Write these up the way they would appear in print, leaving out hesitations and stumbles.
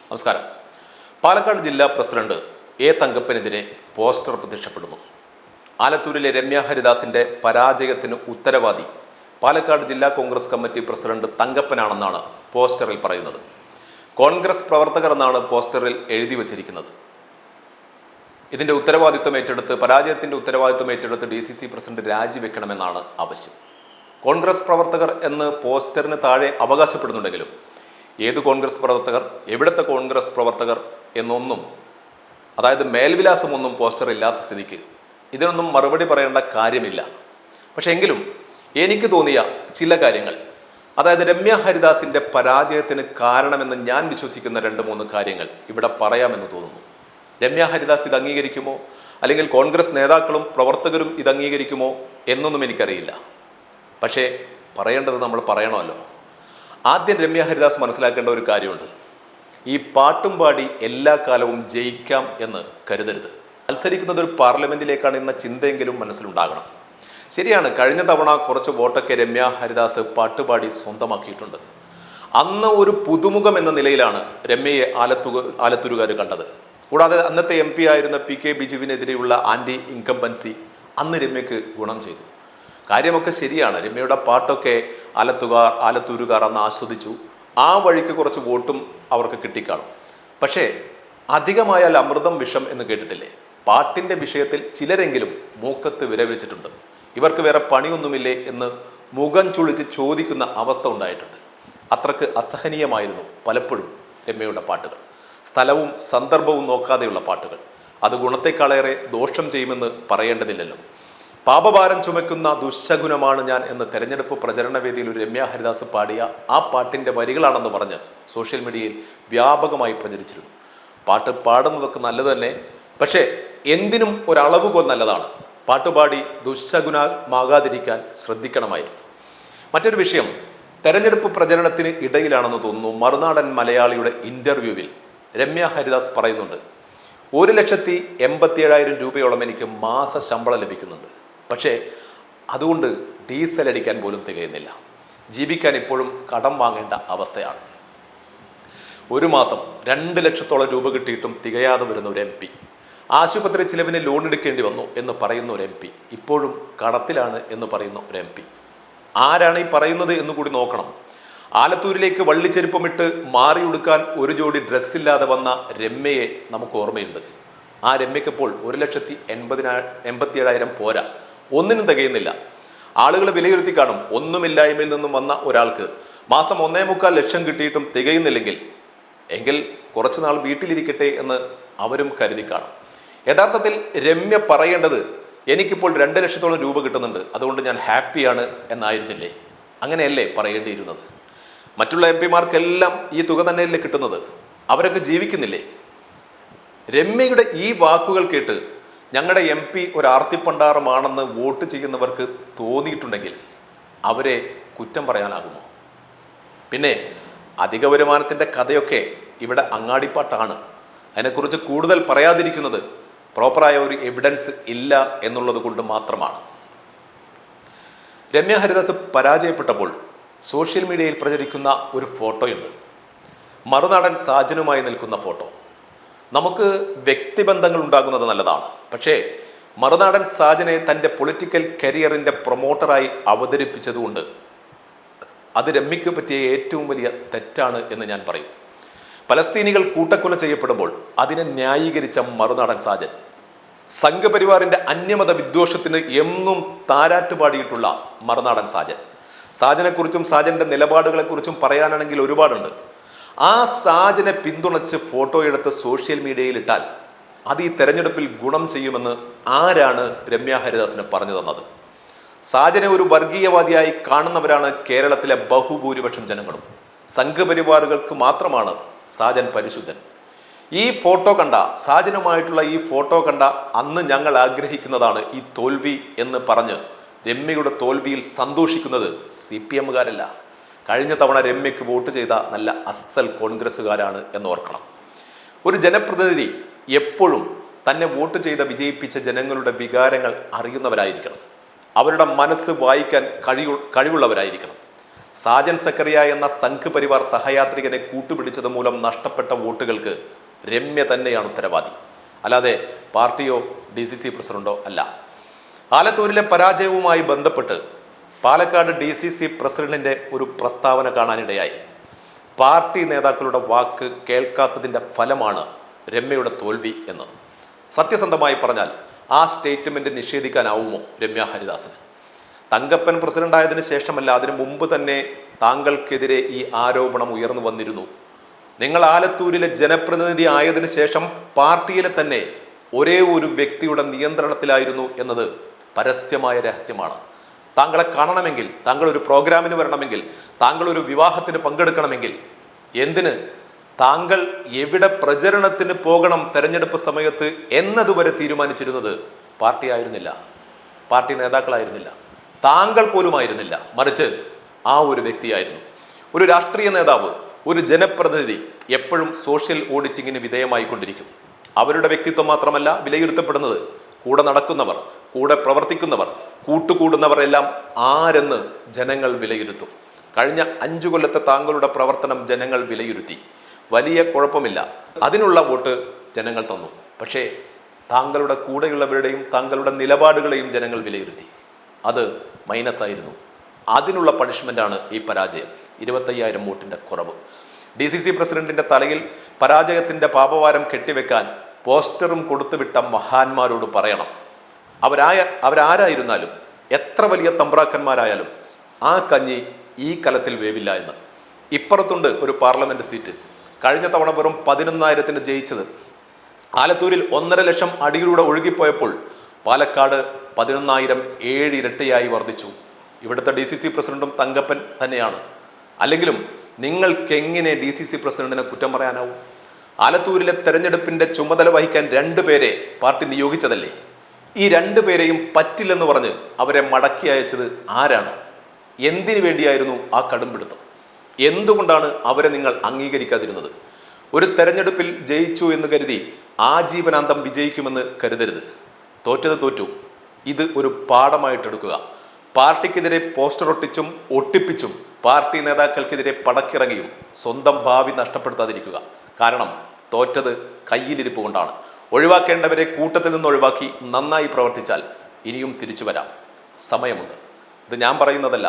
നമസ്കാരം. പാലക്കാട് ജില്ലാ president A തങ്കപ്പനെതിരെ poster പ്രത്യക്ഷപ്പെടുന്നു. ആലത്തൂരിലെ രമ്യ ഹരിദാസിന്റെ പരാജയത്തിന് ഉത്തരവാദി പാലക്കാട് ജില്ലാ കോൺഗ്രസ് കമ്മിറ്റി പ്രസിഡന്റ് തങ്കപ്പനാണെന്നാണ് പോസ്റ്ററിൽ പറയുന്നത്. കോൺഗ്രസ് പ്രവർത്തകർ എന്നാണ് പോസ്റ്ററിൽ എഴുതി വച്ചിരിക്കുന്നത്. ഇതിന്റെ പരാജയത്തിന്റെ ഉത്തരവാദിത്വം ഏറ്റെടുത്ത് DCC പ്രസിഡന്റ് രാജിവെക്കണമെന്നാണ് ആവശ്യം. കോൺഗ്രസ് പ്രവർത്തകർ എന്ന് പോസ്റ്ററിന് താഴെ അവകാശപ്പെടുന്നുണ്ടെങ്കിലും ഏത് കോൺഗ്രസ് പ്രവർത്തകർ, എവിടുത്തെ കോൺഗ്രസ് പ്രവർത്തകർ എന്നൊന്നും, അതായത് മേൽവിലാസമൊന്നും പോസ്റ്റർ ഇല്ലാത്ത സ്ഥിതിക്ക് ഇതിനൊന്നും മറുപടി പറയേണ്ട കാര്യമില്ല. പക്ഷെ എങ്കിലും എനിക്ക് തോന്നിയ ചില കാര്യങ്ങൾ, അതായത് രമ്യ ഹരിദാസിന്റെ പരാജയത്തിന് കാരണമെന്ന് ഞാൻ വിശ്വസിക്കുന്ന 2-3 കാര്യങ്ങൾ ഇവിടെ പറയാമെന്ന് തോന്നുന്നു. രമ്യ ഹരിദാസ് ഇത് അംഗീകരിക്കുമോ, അല്ലെങ്കിൽ കോൺഗ്രസ് നേതാക്കളും പ്രവർത്തകരും ഇത് അംഗീകരിക്കുമോ എന്നൊന്നും എനിക്കറിയില്ല. പക്ഷേ പറയേണ്ടത് നമ്മൾ പറയണമല്ലോ. ആദ്യം രമ്യ ഹരിദാസ് മനസ്സിലാക്കേണ്ട ഒരു കാര്യമുണ്ട്. ഈ പാട്ടും പാടി എല്ലാ കാലവും ജയിക്കാം എന്ന് കരുതരുത്. മത്സരിക്കുന്നത് ഒരു പാർലമെന്റിലേക്കാണ് എന്ന ചിന്തയെങ്കിലും മനസ്സിലുണ്ടാകണം. ശരിയാണ്, കഴിഞ്ഞ തവണ കുറച്ച് വോട്ടൊക്കെ രമ്യ ഹരിദാസ് പാട്ടുപാടി സ്വന്തമാക്കിയിട്ടുണ്ട്. അന്ന് ഒരു പുതുമുഖം എന്ന നിലയിലാണ് രമ്യയെ ആലത്തൂരുകാർ കണ്ടത്. കൂടാതെ അന്നത്തെ MP ആയിരുന്ന PK ബിജുവിനെതിരെയുള്ള ആന്റി ഇൻകംബൻസി അന്ന് രമ്യക്ക് ഗുണം ചെയ്തു. കാര്യമൊക്കെ ശരിയാണ്. രമ്യയുടെ പാട്ടൊക്കെ ആലത്തൂരുകാർ അന്ന് ആസ്വദിച്ചു. ആ വഴിക്ക് കുറച്ച് വോട്ടും അവർക്ക് കിട്ടിക്കാണും. പക്ഷേ അധികമായാൽ അമൃതം വിഷം എന്ന് കേട്ടിട്ടില്ലേ? പാട്ടിൻ്റെ വിഷയത്തിൽ ചിലരെങ്കിലും മൂക്കത്ത് വിരവിച്ചിട്ടുണ്ട്. ഇവർക്ക് വേറെ പണിയൊന്നുമില്ലേ എന്ന് മുഖം ചുളിച്ച് ചോദിക്കുന്ന അവസ്ഥ ഉണ്ടായിട്ടുണ്ട്. അത്രക്ക് അസഹനീയമായിരുന്നു പലപ്പോഴും രമ്യയുടെ പാട്ടുകൾ. സ്ഥലവും സന്ദർഭവും നോക്കാതെയുള്ള പാട്ടുകൾ. അത് ഗുണത്തെക്കാളേറെ ദോഷം ചെയ്യുമെന്ന് പറയേണ്ടതില്ലല്ലോ. പാപഭാരം ചുമക്കുന്ന ദുശകുനമാണ് ഞാൻ എന്ന് തെരഞ്ഞെടുപ്പ് പ്രചരണ വേദിയിൽ ഒരു രമ്യ ഹരിദാസ് പാടിയ ആ പാട്ടിൻ്റെ വരികളാണെന്ന് പറഞ്ഞ് സോഷ്യൽ മീഡിയയിൽ വ്യാപകമായി പ്രചരിച്ചിരുന്നു. പാട്ട് പാടുന്നതൊക്കെ നല്ലത് തന്നെ, പക്ഷേ എന്തിനും ഒരളവുകോൽ നല്ലതാണ്. പാട്ടുപാടി ദുശകുനമാകാതിരിക്കാൻ ശ്രദ്ധിക്കണമായിരുന്നു. മറ്റൊരു വിഷയം, തെരഞ്ഞെടുപ്പ് പ്രചരണത്തിന് ഇടയിലാണെന്ന് തോന്നുന്നു മറുനാടൻ മലയാളിയുടെ ഇൻ്റർവ്യൂവിൽ രമ്യ ഹരിദാസ് പറയുന്നുണ്ട്, 1,87,000 രൂപയോളം എനിക്ക് മാസ ശമ്പളം ലഭിക്കുന്നുണ്ട്. പക്ഷേ അതുകൊണ്ട് ഡീസൽ അടിക്കാൻ പോലും തികയുന്നില്ല. ജീവിക്കാൻ ഇപ്പോഴും കടം വാങ്ങേണ്ട അവസ്ഥയാണ്. ഒരു മാസം 2 ലക്ഷത്തോളം രൂപ കിട്ടിയിട്ടും തികയാതെ വരുന്ന ഒരു MP, ആശുപത്രി ചിലവിന് ലോൺ എടുക്കേണ്ടി വന്നു എന്ന് പറയുന്ന ഒരു MP, ഇപ്പോഴും കടത്തിലാണ് എന്ന് പറയുന്ന ഒരു MP. ആരാണ് ഈ പറയുന്നത് എന്ന് കൂടി നോക്കണം. ആലത്തൂരിലേക്ക് വള്ളിച്ചെരുപ്പമിട്ട് മാറിയുടുക്കാൻ ഒരു ജോഡി ഡ്രസ്സില്ലാതെ വന്ന രമ്യയെ നമുക്ക് ഓർമ്മയുണ്ട്. ആ രമ്യക്കിപ്പോൾ 1,87,000 പോരാ, ഒന്നിനും തികയുന്നില്ല. ആളുകൾ വിലയിരുത്തി കാണും, ഒന്നുമില്ലായ്മയിൽ നിന്നും വന്ന ഒരാൾക്ക് മാസം 1.25 ലക്ഷം കിട്ടിയിട്ടും തികയുന്നില്ലെങ്കിൽ കുറച്ചു നാൾ വീട്ടിലിരിക്കട്ടെ എന്ന് അവരും കരുതി കാണും. യഥാർത്ഥത്തിൽ രമ്യ പറയേണ്ടത്, എനിക്കിപ്പോൾ 2 ലക്ഷത്തോളം രൂപ കിട്ടുന്നുണ്ട്, അതുകൊണ്ട് ഞാൻ ഹാപ്പിയാണ് എന്നായിരുന്നില്ലേ? അങ്ങനെയല്ലേ പറയേണ്ടിയിരുന്നത്? മറ്റുള്ള MP-മാർക്കെല്ലാം ഈ തുക തന്നെയല്ലേ കിട്ടുന്നത്? അവരൊക്കെ ജീവിക്കുന്നില്ലേ? രമ്യയുടെ ഈ വാക്കുകൾ കേട്ട് ഞങ്ങളുടെ MP ഒരു ആർത്തിപ്പണ്ടാരമാണെന്ന് വോട്ട് ചെയ്യുന്നവർക്ക് തോന്നിയിട്ടുണ്ടെങ്കിൽ അവരെ കുറ്റം പറയാനാകുമോ? പിന്നെ അധിക വരുമാനത്തിൻ്റെ കഥയൊക്കെ ഇവിടെ അങ്ങാടിപ്പാട്ടാണ്. അതിനെക്കുറിച്ച് കൂടുതൽ പറയാതിരിക്കുന്നത് പ്രോപ്പറായ ഒരു എവിഡൻസ് ഇല്ല എന്നുള്ളത് കൊണ്ട് മാത്രമാണ്. രമ്യ ഹരിദാസ് പരാജയപ്പെട്ടപ്പോൾ സോഷ്യൽ മീഡിയയിൽ പ്രചരിക്കുന്ന ഒരു ഫോട്ടോയുണ്ട്. മറുനാടൻ സാജനുമായി നിൽക്കുന്ന ഫോട്ടോ. നമുക്ക് വ്യക്തിബന്ധങ്ങൾ ഉണ്ടാകുന്നത് നല്ലതാണ്, പക്ഷേ മറുനാടൻ സാജനെ തൻ്റെ പൊളിറ്റിക്കൽ കരിയറിൻ്റെ പ്രൊമോട്ടറായി അവതരിപ്പിച്ചതുകൊണ്ട് അത് രമ്യയ്ക്ക് പറ്റിയ ഏറ്റവും വലിയ തെറ്റാണ് എന്ന് ഞാൻ പറയും. പലസ്തീനികൾ കൂട്ടക്കൊല ചെയ്യപ്പെടുമ്പോൾ അതിനെ ന്യായീകരിച്ച മറുനാടൻ സാജൻ, സംഘപരിവാറിൻ്റെ അന്യമത വിദ്വേഷത്തിന് എന്നും താരാട്ടുപാടിയിട്ടുള്ള മറുനാടൻ സാജനെക്കുറിച്ചും സാജൻ്റെ നിലപാടുകളെക്കുറിച്ചും പറയാനാണെങ്കിൽ ഒരുപാടുണ്ട്. ആ സാജനെ പിന്തുണച്ച് ഫോട്ടോ എടുത്ത് സോഷ്യൽ മീഡിയയിൽ ഇട്ടാൽ അത് ഈ തെരഞ്ഞെടുപ്പിൽ ഗുണം ചെയ്യുമെന്ന് ആരാണ് രമ്യ ഹരിദാസിന് പറഞ്ഞു തന്നത്? സാജനെ ഒരു വർഗീയവാദിയായി കാണുന്നവരാണ് കേരളത്തിലെ ബഹുഭൂരിപക്ഷം ജനങ്ങളും. സംഘപരിവാറുകൾക്ക് മാത്രമാണ് സാജൻ പരിശുദ്ധൻ. ഈ ഫോട്ടോ കണ്ട, സാജനുമായിട്ടുള്ള ഈ ഫോട്ടോ കണ്ട അന്ന് ഞങ്ങൾ ആഗ്രഹിക്കുന്നതാണ് ഈ തോൽവി എന്ന് പറഞ്ഞ് രമ്യയുടെ തോൽവിയിൽ സന്തോഷിക്കുന്നത് CPM-കാരല്ല. കഴിഞ്ഞ തവണ രമ്യയ്ക്ക് വോട്ട് ചെയ്ത നല്ല അസൽ കോൺഗ്രസ്സുകാരാണ് എന്നോർക്കണം. ഒരു ജനപ്രതിനിധി എപ്പോഴും തന്നെ വോട്ട് ചെയ്ത് വിജയിപ്പിച്ച ജനങ്ങളുടെ വികാരങ്ങൾ അറിയുന്നവരായിരിക്കണം. അവരുടെ മനസ്സ് വായിക്കാൻ കഴിവുള്ളവരായിരിക്കണം. സാജൻ സക്കറിയ എന്ന സംഘ് പരിവാർ സഹയാത്രികനെ കൂട്ടുപിടിച്ചത് മൂലം നഷ്ടപ്പെട്ട വോട്ടുകൾക്ക് രമ്യ തന്നെയാണ് ഉത്തരവാദി, അല്ലാതെ പാർട്ടിയോ DCC പ്രസിഡന്റോ അല്ല. ആലത്തൂരിലെ പരാജയവുമായി ബന്ധപ്പെട്ട് പാലക്കാട് DCC പ്രസിഡന്റിന്റെ ഒരു പ്രസ്താവന കാണാനിടയായി. പാർട്ടി നേതാക്കളുടെ വാക്ക് കേൾക്കാത്തതിൻ്റെ ഫലമാണ് രമ്യയുടെ തോൽവി എന്ന്. സത്യസന്ധമായി പറഞ്ഞാൽ ആ സ്റ്റേറ്റ്മെന്റ് നിഷേധിക്കാനാവുമോ രമ്യ ഹരിദാസിന്? തങ്കപ്പൻ പ്രസിഡന്റായതിനു ശേഷമല്ല, അതിനു മുമ്പ് തന്നെ താങ്കൾക്കെതിരെ ഈ ആരോപണം ഉയർന്നു വന്നിരുന്നു. നിങ്ങൾ ആലത്തൂരിലെ ജനപ്രതിനിധി ആയതിനു ശേഷം പാർട്ടിയിലെ തന്നെ ഒരേ ഒരു വ്യക്തിയുടെ നിയന്ത്രണത്തിലായിരുന്നു എന്നത് പരസ്യമായ രഹസ്യമാണ്. താങ്കളെ കാണണമെങ്കിൽ, താങ്കൾ ഒരു പ്രോഗ്രാമിന് വരണമെങ്കിൽ, താങ്കൾ ഒരു വിവാഹത്തിന് പങ്കെടുക്കണമെങ്കിൽ, എന്തിന് താങ്കൾ എവിടെ പ്രചരണത്തിന് പോകണം തെരഞ്ഞെടുപ്പ് സമയത്ത് എന്നതുവരെ തീരുമാനിച്ചിരുന്നത് പാർട്ടി ആയിരുന്നില്ല, പാർട്ടി നേതാക്കളായിരുന്നില്ല, താങ്കൾ പോലും ആയിരുന്നില്ല. മറിച്ച് ആ ഒരു വ്യക്തിയായിരുന്നു. ഒരു രാഷ്ട്രീയ നേതാവ്, ഒരു ജനപ്രതിനിധി എപ്പോഴും സോഷ്യൽ ഓഡിറ്റിങ്ങിന് വിധേയമായിക്കൊണ്ടിരിക്കും. അവരുടെ വ്യക്തിത്വം മാത്രമല്ല വിലയിരുത്തപ്പെടുന്നത്, കൂടെ നടക്കുന്നവർ, കൂടെ പ്രവർത്തിക്കുന്നവർ, കൂട്ടുകൂടുന്നവർ എല്ലാം ആരെന്ന് ജനങ്ങൾ വിലയിരുത്തും. കഴിഞ്ഞ 5 കൊല്ലത്തെ താങ്കളുടെ പ്രവർത്തനം ജനങ്ങൾ വിലയിരുത്തി. വലിയ കുഴപ്പമില്ല, അതിനുള്ള വോട്ട് ജനങ്ങൾ തന്നു. പക്ഷേ താങ്കളുടെ കൂടെയുള്ളവരുടെയും താങ്കളുടെ നിലപാടുകളെയും ജനങ്ങൾ വിലയിരുത്തി. അത് മൈനസായിരുന്നു. അതിനുള്ള പണിഷ്മെൻ്റാണ് ഈ പരാജയം. 25,000 വോട്ടിൻ്റെ കുറവ്. DCC പ്രസിഡന്റിന്റെ തലയിൽ പരാജയത്തിൻ്റെ പാപവാരം കെട്ടിവെക്കാൻ പോസ്റ്ററും കൊടുത്തുവിട്ട മഹാന്മാരോട് പറയണം, അവരാരായിരുന്നാലും, എത്ര വലിയ തമ്പ്രാക്കന്മാരായാലും ആ കഞ്ഞി ഈ കലത്തിൽ വേവില്ല എന്ന്. ഇപ്പുറത്തുണ്ട് ഒരു പാർലമെന്റ് സീറ്റ്. കഴിഞ്ഞ തവണ വെറും 11,000-ന് ജയിച്ചത്. ആലത്തൂരിൽ 1.5 ലക്ഷം അടിയിലൂടെ ഒഴുകിപ്പോയപ്പോൾ പാലക്കാട് 11,000 7 ഇരട്ടിയായി വർദ്ധിച്ചു. ഇവിടുത്തെ DCC പ്രസിഡന്റും തങ്കപ്പൻ തന്നെയാണ്. അല്ലെങ്കിലും നിങ്ങൾക്കെങ്ങനെ DCC പ്രസിഡന്റിനെ കുറ്റം പറയാനാവും? ആലത്തൂരിലെ തെരഞ്ഞെടുപ്പിന്റെ ചുമതല വഹിക്കാൻ 2 പേരെ പാർട്ടി നിയോഗിച്ചതല്ലേ? ഈ 2 പേരെയും പറ്റില്ലെന്ന് പറഞ്ഞ് അവരെ മടക്കി അയച്ചത് ആരാണ്? എന്തിനു വേണ്ടിയായിരുന്നു ആ കടുംപിടുത്തം? എന്തുകൊണ്ടാണ് അവരെ നിങ്ങൾ അംഗീകരിക്കാതിരുന്നത്? ഒരു തെരഞ്ഞെടുപ്പിൽ ജയിച്ചു എന്ന് കരുതി ആജീവനാന്തം വിജയിക്കുമെന്ന് കരുതരുത്. തോറ്റത് തോറ്റു. ഇത് ഒരു പാഠമായിട്ടെടുക്കുക. പാർട്ടിക്കെതിരെ പോസ്റ്റർ ഒട്ടിച്ചും ഒട്ടിപ്പിച്ചും പാർട്ടി നേതാക്കൾക്കെതിരെ പടക്കിറങ്ങിയും സ്വന്തം ഭാവി നഷ്ടപ്പെടുത്താതിരിക്കുക. കാരണം തോറ്റത് കയ്യിലിരിപ്പ് കൊണ്ടാണ്. ഒഴിവാക്കേണ്ടവരെ കൂട്ടത്തിൽ നിന്ന് ഒഴിവാക്കി നന്നായി പ്രവർത്തിച്ചാൽ ഇനിയും തിരിച്ചു വരാം. സമയമുണ്ട്. ഇത് ഞാൻ പറയുന്നതല്ല,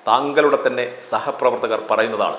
താങ്കളുടെ തന്നെ സഹപ്രവർത്തകർ പറയുന്നതാണ്.